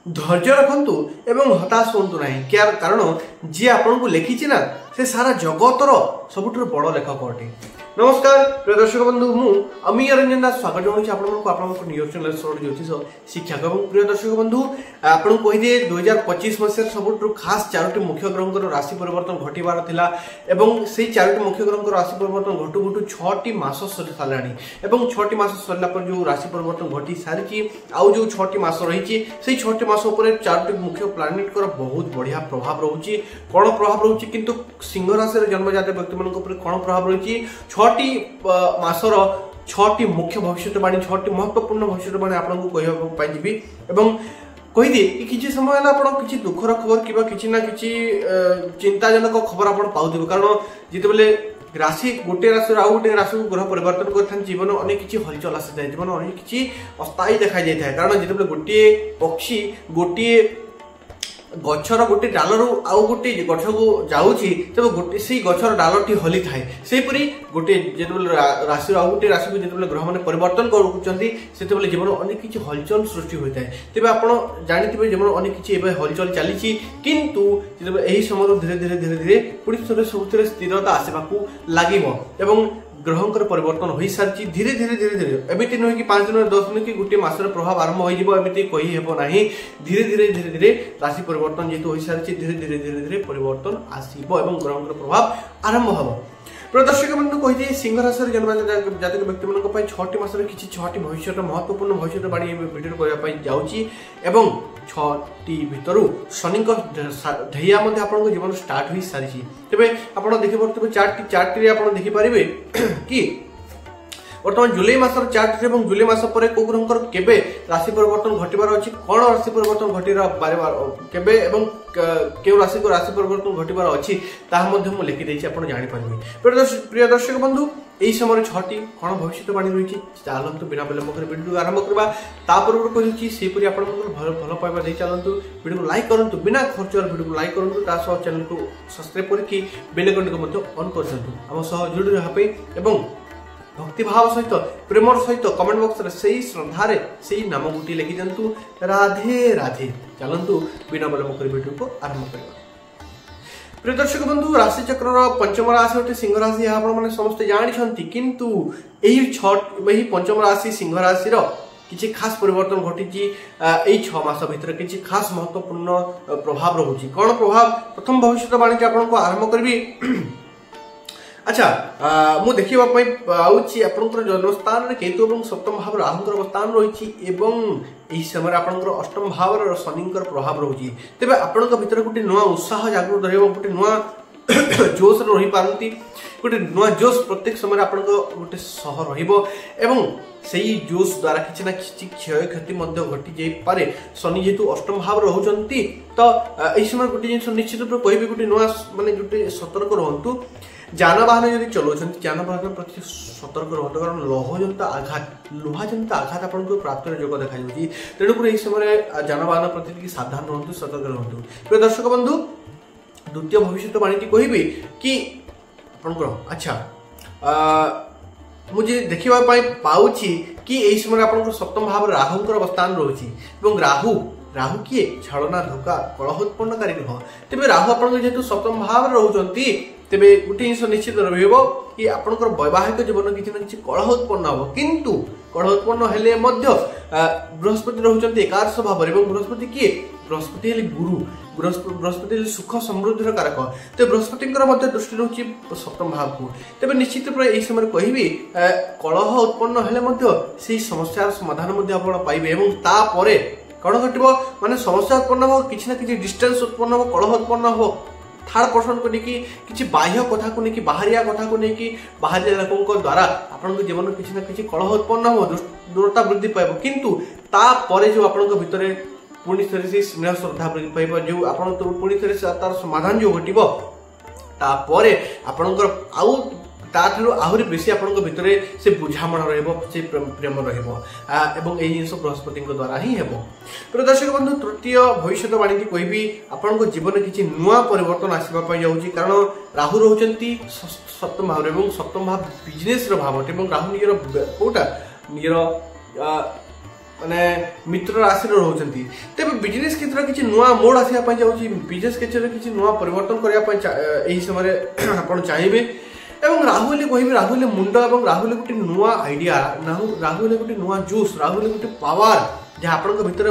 धैर्य रखु एवं हताश हूँ ना कारण जी आपन को लिखी ना से सारा जगतर सबुठ बड़ लेखक अटे। नमस्कार प्रिय दर्शक बंधु मु अमीय रंजन दास स्वागत जनाऊँ आपको निज चैनल ज्योतिष शिक्षक। और प्रिय दर्शक बंधु आपको कहीदे 2025 मसीह सबुठ खास 4टी मुख्य ग्रह राशि परिवर्तन घटवार था एवं से 4टी मुख्य ग्रह राशि परिवर्तन घटू घटू 6टी मास सरी साराणी एवं 6टी मास सरला पर जो राशि परिवर्तन घटी सारी आउ जो 6टी मास रही से 6टी मास 4टी मुख्य प्लानेट बहुत बढ़िया प्रभाव रोचे। कौन प्रभाव रोचे किंतु सिंह राशि जन्मजात व्यक्ति मान कौन प्रभाव रही 6टी मासर 6टी मुख्य भविष्यवाणी 6टी महत्वपूर्ण भविष्यवाणी आपको कहवाई एवं कहीदे कि किसी समय किसी दुखर खबर कि चिंताजनक खबर आप पाऊे कारण जिते राशि गोटे राशि आउ गोटे राशि को ग्रह परिवर्तन कर जीवन अनेक किसी हलचल आसी जाए जीवन अनेक किसी अस्थायी देखा जाए कारण जिते गोटे पक्षी गोटे गछर गोटे डाल रु आउ गोटे गछ को जाऊँगी तब गोटे से गछर डालटी हली थाए सेपरी गोटे जो राशि आउ गोटे राशि को जो ग्रह मैंने परिवर्तन कर जीवन अनेक किसी हलचल सृष्टि होता है। तेज आप जानते जीवन अनेक किसी हलचल चली किंतु यही समय धीरे धीरे धीरे धीरे पुणी सब स्थिरता आसवा लगे ग्रहंकर परिवर्तन हो सारी धीरे धीरे धीरे धीरे एमती नुहे कि 5 दिन 10 दिन कि गोटे मासर प्रभाव आरंभ होमती कही हेब ना धीरे धीरे धीरे धीरे राशि परिवर्तन जेहतु हो सारी धीरे धीरे धीरे धीरे परिवर्तन आसब और ग्रहंकर प्रभाव आरंभ हम। प्रदर्शक बंधु कही सिंह राशि जातक व्यक्ति मान 6टी मास किसी 6टी भविष्य महत्वपूर्ण भविष्यवाणी भिडियो करने जाऊँगी एवं 6टी भितर शनि ढैया आपन जीवन स्टार्ट हो सारी तेज आप देखिए चार्ट आप देखिपारे कि बर्तमान जुलाई मासर चार्ट और जुलाई मास पर कौ ग्रहंकर केबे राशि परिवर्तन घटबार अच्छी कौन राशि परिवर्तन घटे एवं क्यों राशि को राशि परिवर्तन घटबार अच्छी ताकि लिखिदे आप जापर। प्रिय दर्शक बंधु यही समय 6टी कौन भविष्यवाणी रही चलतु बिना विलंब कर वीडियो आरंभ करवा पूर्व कही सेपरी आप भल पाइबा दे चलतु वीडियो को लाइक करूँ बिना खर्च वीडियो को लाइक करूँ चैनल को सब्सक्राइब करके बेल आइकन को ऑन कर आम सह जोड़ी रहा भक्तिभाव सहित प्रेमर सहित कमेंट बॉक्स से श्रद्धारे से नाम गोटे लिखि दिंतु राधे राधे। चलतु बिना विलंब कर वीडियो को आरंभ करवा। प्रिय दर्शक बंधु राशि चक्र पंचम राशि अटे सिंह राशि आपने समस्ते जानते किंतु यही पंचम राशि सिंह राशि किसी खास परिवर्तन घटी 6 मास भीतर किसी खास महत्वपूर्ण प्रभाव रोचे। कौन प्रभाव प्रथम भविष्यवाणी आपको आरंभ करी। अच्छा मु देखा आपंकर जन्मस्थान केतु और सप्तम भाव राहुंकर अवस्थान रही समय आपंकर अष्टम भाव शनिंकर प्रभाव रोचे। तेज आपण भीतर गोटे नुआ उत्साह जागृत रही गोटे नुआ जोश रही पारती गोटे नुआ जोश प्रत्येक समय आप गोटे सह रही जोश द्वारा किसी ना कि क्षय क्षति घटी जापे। शनि जेहेतु अष्टम भाव रोचंती तो यही समय गोटे जिन निश्चित रूप कह गोटे नुआ मानते गोटे सतर्क रुहतु जानवाहन जब चलाऊँ जानवाहन प्रति सतर्क रुहतु कारण लुहा जनित आघात आपको प्राप्त योग देखा तेणुक यही समय जानवाहन प्रति सावधान रुहतु सतर्क रुहतु। प्रिय दर्शक बंधु द्वितीय भविष्यवाणी कहि कि अच्छा मुझे देखा पाऊँगी कि यही समय आप सप्तम भाव राहुंकर अवस्थान रोचे राहु किए छलना धोखा कलह उत्पन्नकारी ग्रह। तेज राहु आप जेहतु सप्तम भाव रोचंती तेरे गोटे जिन निश्चित रही आपंकर वैवाहिक जीवन किसी ना कि कलह उत्पन्न हम किंतु कलह उत्पन्न हेले बृहस्पति रोचंती एकादश भाव बृहस्पति किए बृहस्पति गुरु बृहस्पति सुख समृद्धि कारक तो बृहस्पति दृष्टि रोचे सप्तम भाव को। तेज निश्चित रूप यही समय कहि कलह उत्पन्न हेले समस्या समाधान पाइबे तापर कौन घट माने समस्या उत्पन्न हो किसी ना कि डिस्टेंस उत्पन्न हो कलह उत्पन्न हो थर्ड पर्सन को लेकिन किसी बाह्य कथा को लेकिन बाहरिया कथा को लेकिन बाहर लोकों द्वारा आपन जीवन किसी ना कि कलह उत्पन्न हो दूरता वृद्धि पाइब किंतु तापर जो आपण भितर पुणी थे से स्नेह श्रद्धा वृद्धि पाइब जो आप पुणी थे तार समाधान जो घटो तापर आपणकर आउ ताठू आहरी बेसी आपण भितर से बुझामणा से प्रेम रही जिन बृहस्पति द्वारा ही हेब। प्रिय दर्शक बंधु तृतीय भविष्यवाणी की कहि आपण जीवन किसी नुआ परिवर्तन आसवाई जाऊँगी कारण राहु रोचंती सप्तम भाव और सप्तम भाव बिजनेस भाव अटे राहु निजर कौटा निजर माने मित्र राशि रोचंती तेबे बिजनेस क्षेत्र किछि नुवा मोड आसिया पय जाउची बिजनेस क्षेत्र किछि नुवा परिवर्तन करिया पय एही समय आपण चाहिबे एवं राहुल कहबे राहुल मुंड एवं राहुल गुटी नुवा आइडिया राहुल गुटी नुवा जोश राहुल गुटी पावर जे आपण को भीतर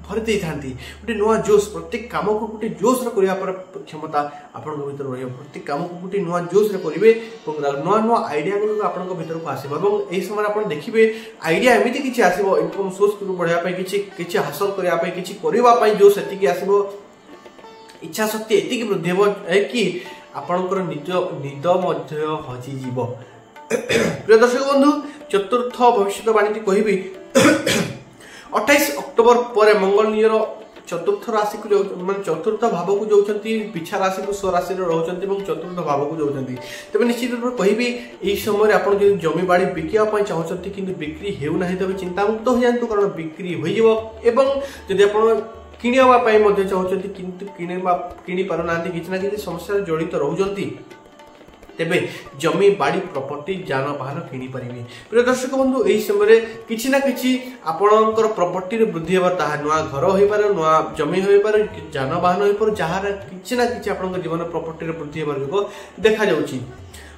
भरि देई थांती गुटी नुवा जोश प्रत्येक काम को गुटी जोश रे करिया पर क्षमता आपण को भीतर रहियो प्रत्येक काम को गुटी नुवा जोश रे करिवे एवं नुवा नुवा आइडिया को आपण को भीतर को आसीबो एवं एही समय आपण देखिबे आइडिया एमिति किछि आसीबो इनकम सोर्स को बढ़िया पय किछि हासिल करिया पय किछि करिवा पय जो सेति की आसीबो इच्छा शक्ति एति की वृद्धि हो कि आपणकर निद मध्य हजि जीव प्रिय दर्शक बंधु चतुर्थ भविष्यवाणी कहबी 28 अक्टोबर पर मंगल नियर चतुर्थ राशि को माने चतुर्थ भाव को जाउछंती पिछा राशि को स्व राशि रे रहउछंती एवं चतुर्थ भाव को जाउछंती तबे निश्चित रूप कहबी एही समय आपण जे जमी बाड़ी बिकिया पय चाहउछंती किंतु बिक्री हेउ नाही तबे चिंता मुक्त हो जानतु कारण बिक्री होई जीवो एवं जदि आपण किनिया पाई मध्ये चाहउछंती किंतु किनि पारु नांती किछि ना किछि समस्या जड़ित रहउछंती तेबे जमी बाड़ी प्रॉपर्टी जानवाहन किनी परिबे प्रिय दर्शक बंधु एही समय किछि ना किछि आपणकर प्रॉपर्टी रे वृद्धि हेबा ताहा नुवा घर होई पारे नुवा जमी होई पारे जानवाहन होई पारे जहार किछि ना किछि आपणकर जीवन प्रॉपर्टी रे वृद्धि हेबार जोग देखा जाउछि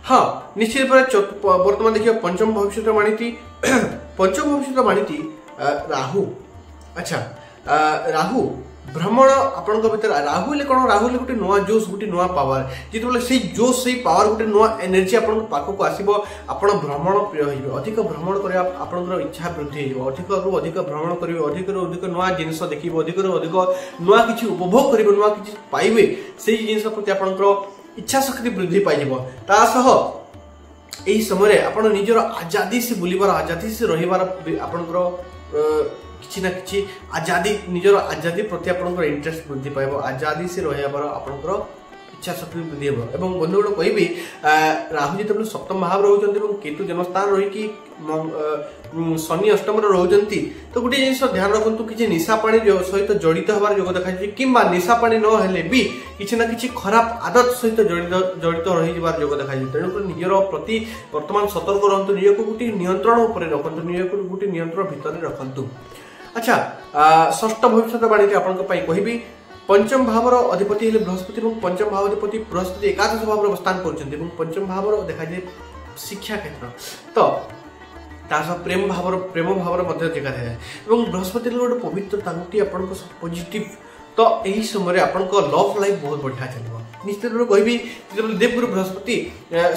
हां निश्चित पर वर्तमान देखियो पंचम भविष्यवाणी भविष्यवाणी राहु अच्छा राहु भ्रमण आपण भीतर राहुल कौन राहुल गोटे नुआ जोश गोटे नुआ पावर जिते से जोश से पावर गोटे नुआ एनर्जी आपण पाखक आसो आपण भ्रमण प्रिय हो अधिक भ्रमण कर आपंकर इच्छा वृद्धि हो अधिक रु अधिक भ्रमण करेंगे अधिक रु अधिक नुआ जिनस देखिए अधिक रु अधिक नुआ किसी उपभोग करेंगे नुआ किसी पाइबे से जिनस प्रति आपंकर इच्छा शक्ति वृद्धि पाइब तासह यही समय आपण निजर आजादी से बुलबार आजादी से रहिबार आपंकर किछि ना किछि आजादी निजर आजादी प्रति आपनकर इंटरेस्ट वृद्धि पाइबो आजादी से रहिबार आपनकर इच्छा शक्ति वृद्धि हेबो एवं बंधुगण कहबी राहु जेतबे सप्तम भाव रहउचंती एवं केतु जन्मस्थान रही कि शनि अष्टम रे रहउचंती तो गुटे जिंस ध्यान रखंतु किछि निशा पानी सहित जड़ित होबार योग देखा जे किंबा निशा पानी न हेले भी किछि ना किछि खराब आदत सहित जड़ित रही जबार योग देखा जे तेणु निजर प्रति वर्तमान सतर्क रहंतु निजको गुटे नियंत्रण ऊपर रखंतु निजको गुटे नियंत्रण भीतर रखंतु अच्छा षष्ठ भविष्यवाणी आपण कहबी पंचम भावर अधिपति हेले बृहस्पति और पंचम भाव अधिपति बृहस्पति एकादश भाव अवस्थान करछन्ती और पंचम भाव देखा जाए शिक्षा क्षेत्र तो प्रेम भाव मध्य जगह है और बृहस्पति गोटे पवित्रता गोटे आपण पॉजिटिव तो यही समय आपण लव लाइफ बहुत बढ़िया चलो निश्चित रूप कहबी देवगुरु बृहस्पति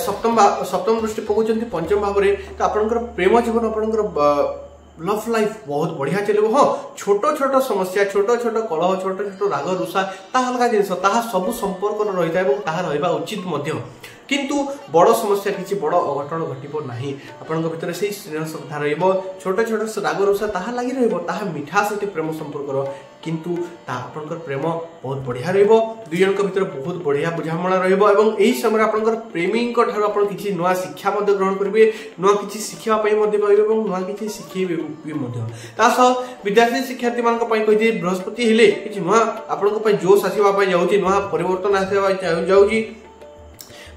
सप्तम दृष्टि पकाउछन्ती पंचम भाव तो आपणकर प्रेम जीवन आपणकर लव लाइफ बहुत बढ़िया चलो हाँ छोट छोट समस्या छोट छोट कलह छोट छोट राग रुषा ता अलग जिनस ताहा सब संपर्क रही है उचित किंतु बड़ समस्या किसी बड़ अघटन घटब ना आपण भीतर से स्नेह श्रद्धा रोट छोट राग रुषा ताहा लगी रहा मिठा सहित प्रेम संपर्क किंतु आपंकर प्रेम बहुत बढ़िया दुई जन भीतर बहुत बढ़िया बुझामणा रही समय आपंकर प्रेमी किसी नुआ शिक्षा ग्रहण करेंगे नुआ किसी शिक्षा पाइबे नुआ किसी शिखेबे विद्यार्थी शिक्षार्थी मान कही बृहस्पति हेले कि नुआ आपण जोश आसवाई जाऊँगी नुआ परिवर्तन आसवाई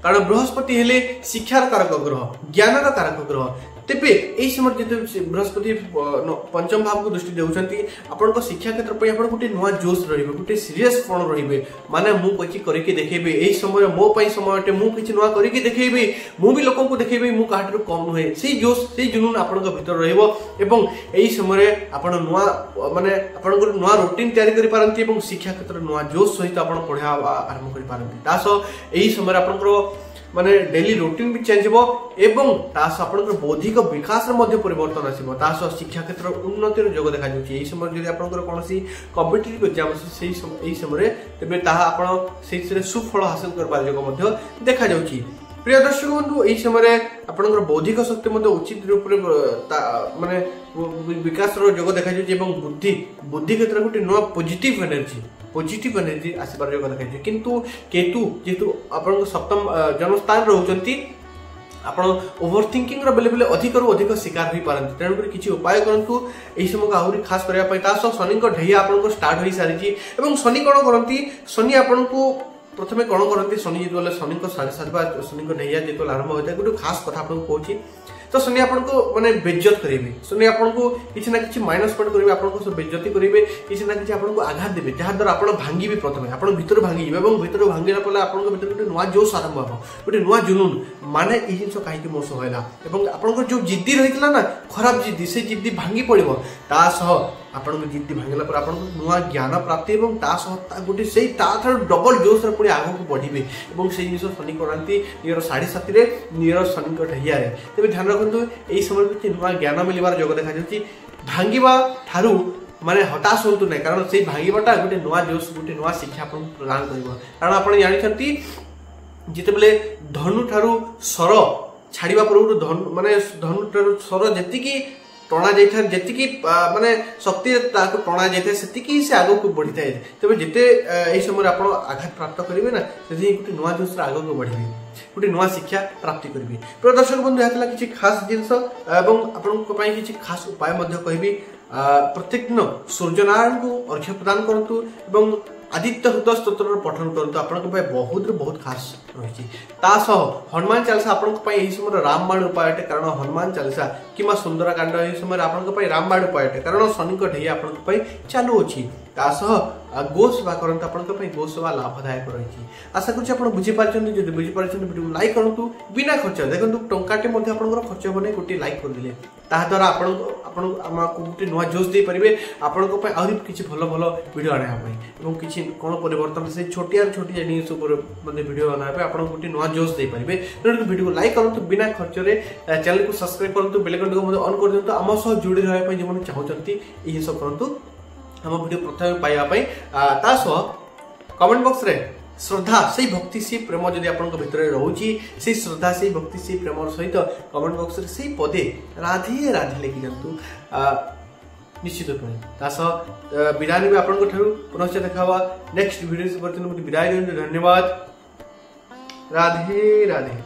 कारण बृहस्पति हेले शिक्षार कारक ग्रह ज्ञानर कारक ग्रह तेबे एही समय जेते बृहस्पति पंचम भाव को दृष्टि देउछंती आपन शिक्षा क्षेत्र पे आपन गुटे नुआ जोश रहिबे गुटे सीरियस पण रहिबे माने मु किछि करिके देखेबे एही समय मो पई समयटे मु किछि नुआ करिके देखेबे मु भी लोकन को देखेबे मु काहटर कम होए सेही जोश सेही जुनून आपन भीतर रहइबो एवं एही समय आपन नुआ माने आपन नुआ रूटीन तयारी करि पारंती एवं शिक्षा क्षेत्र नुआ जोश सहित आपन पढा आरंभ करि पारंती तासो एही समय आपन माने डेली रूटीन भी चेंज हो एवं तास आपनकर बौद्धिक विकास रे मध्य परिवर्तन आसीबो तास शिक्षा क्षेत्र उन्नति रो योग देखा जाउची एही समय जदि आपनकर कोनोसी कॉम्पिटिटिव एग्जाम सेही समय तेबे ताहा आपण सेही रे सुफल हासिल करबा योग मध्य देखा जाउची प्रिय दर्शक बंधु एही समय आपनकर बौद्धिक शक्ति मध्य उचित रूप रे माने विकास रो योग देखा जाउची एवं बुद्धि क्षेत्र गोटे नुआ पॉजिटिव एनर्जी आसबार योग देखा किंतु केतु जेतु आपण सप्तम जन्मस्थान रहउचंती आपण ओवर थिंकिंग रो बेले बेले अधिक रु अधिक शिकार होई पारंती तेणु करी किछि उपाय करंतु एही समय आहुरी खास करिया पय तास शनि को ढैया आपण को स्टार्ट होई सारिची एवं शनि कोन करंती शनि आपण को प्रथमे कोन करंती शनि जेतले शनि को 7:30 बा शनि को ढैया जेतले आरंभ होता गोटे खास कथा आपण कहूची तो शनि आपको माने बेइज्जत करेंगे, शनि आपको किसी ना किसी माइनस पॉइंट करेंगे, आपको बेइज्जती करेंगे, किसी ना किसी आपको आघात देवे जहाँ द्वारा आप भांगे प्रथम आप भर भांगी भर भांगला पड़े आप गोटे नुआ जोश आरंभ हम गोटे नुआ जुनून माने ये जिन कहीं मो सह आप जो जिद्दी रही ना खराब जिद्दी से जिद्दी भांगी पड़ो आपन जिद्दी भांगला पर आपन नुआ ज्ञान प्राप्ति और गोटे से डबल जोश पुणी आग को बढ़े और से जिन शनि कराती निजर साढ़े साथी निजर शनि ढैया तेज ध्यान रखु यही समय किसी नुआ ज्ञान मिलवार जोग देखा भांगा ठारू माने हताश होतु ना, कारण से भांगीबाटा गोटे नुआ जोश गोटे नुआ शिक्षा आपको प्रदान कर, कारण आप जानते जिते बेले धनु ठारू सर छाड़ा पूर्व धनु माने धनु ठारू सर जी टणा जाए जी माने शक्ति टणा जाए से आग को बढ़ी था। तेज जिते यही समय आप आघात प्राप्त करेंगे ना से गोटे नुआ जोश आग को बढ़े गोटे नुआ शिक्षा प्राप्ति करेंगे। प्रिय दर्शक बंधु यहाँ किसी खास जिनस आपण किसी खास उपाय कहि प्रत्येक दिन सूर्यनारायण को अर्घ्य प्रदान करूँ एवं आदित्य हृदय स्तोत्र पठन करूँ आपंपाई बहुत खास रही। हनुमान चालीसा आपण यही समय रामबाण उपाय अटे, कारण हनुमान चालीसा कि सुंदरकांड यही समय आपंपाई रामबाण उपाय अटे, कारण शनि ढैया आपंपाई चालू अच्छी। गोसेवा करते आपंपाई गोसेवा लाभदायक रही। आशा करुँच आप बुझीपार जो बुझीपार वीडियो लाइक करूँ बिना खर्च देखो टंकाटे खर्च हम नहीं गोटे लाइक करदे ताद्वारा आपको गोटे नुआ जोश दे पारे आपंप आहरी किसी भल भल वीडियो आने किसी कौन परिवर्तन से छोटिया छोटिया जिन वीडियो बनाए आप गोटे नुआ जोश दे पारे। वीडियो को लाइक करूँ बिना खर्च चैनल को सब्सक्राइब करूँ बेल आइकन को ऑन कर दिखाँ आम सह जोड़ी रहा जो चाहते यही सब करूँ आम वीडियो प्रथम पाइबापी कमेंट बॉक्स रे श्रद्धा से भक्ति से प्रेम जदि आपन भितर रोची से श्रद्धा से भक्ति से प्रेम सहित कमेंट बॉक्स रे से पदे राधे राधे लिखि जातु निश्चित रूप विदाय ने आपन पुनश्च देखा नेक्स्ट वीडियो से विदाय। धन्यवाद। राधे राधे।